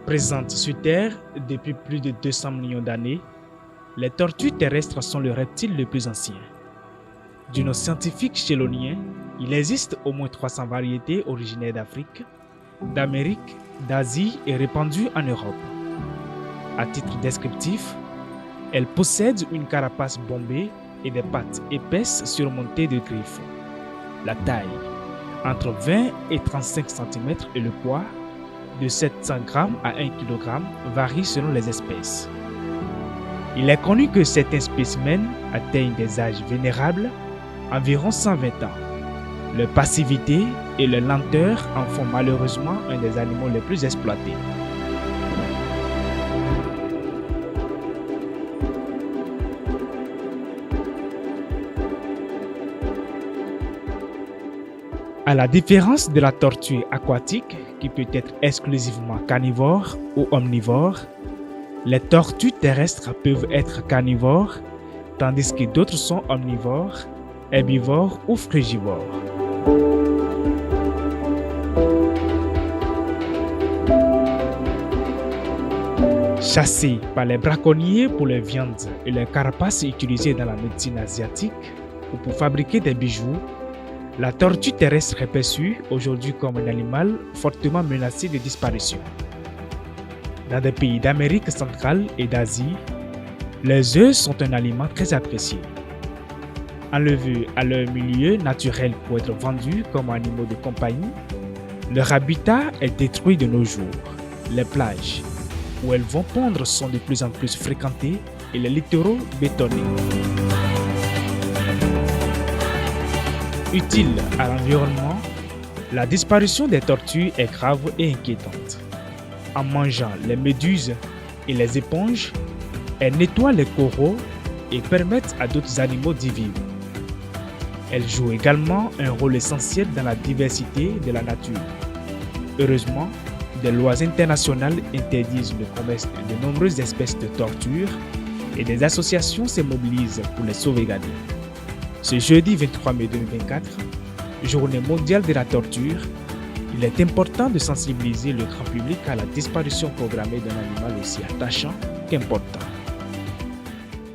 Présentes sur Terre depuis plus de 200 millions d'années, les tortues terrestres sont le reptile le plus ancien. Du nom scientifique chélonien, il existe au moins 300 variétés originaires d'Afrique, d'Amérique, d'Asie et répandues en Europe. À titre descriptif, elles possèdent une carapace bombée et des pattes épaisses surmontées de griffes. La taille, entre 20 et 35 cm et le poids, de 700 g à 1 kg, varie selon les espèces. Il est connu que certains spécimens atteignent des âges vénérables, environ 120 ans. Leur passivité et leur lenteur en font malheureusement un des animaux les plus exploités. À la différence de la tortue aquatique, qui peut être exclusivement carnivore ou omnivore, les tortues terrestres peuvent être carnivores, tandis que d'autres sont omnivores, herbivores ou frugivores. Chassées par les braconniers pour leurs viandes et leurs carapaces utilisées dans la médecine asiatique ou pour fabriquer des bijoux, la tortue terrestre est perçue aujourd'hui comme un animal fortement menacé de disparition. Dans des pays d'Amérique centrale et d'Asie, les œufs sont un aliment très apprécié. Enlevés à leur milieu naturel pour être vendus comme animaux de compagnie, leur habitat est détruit de nos jours. Les plages où elles vont pondre sont de plus en plus fréquentées et les littoraux bétonnés. Utile à l'environnement, la disparition des tortues est grave et inquiétante. En mangeant les méduses et les éponges, elles nettoient les coraux et permettent à d'autres animaux d'y vivre. Elles jouent également un rôle essentiel dans la diversité de la nature. Heureusement, des lois internationales interdisent le commerce de nombreuses espèces de tortues et des associations se mobilisent pour les sauvegarder. Ce jeudi 23 mai 2024, Journée mondiale de la torture, il est important de sensibiliser le grand public à la disparition programmée d'un animal aussi attachant qu'important.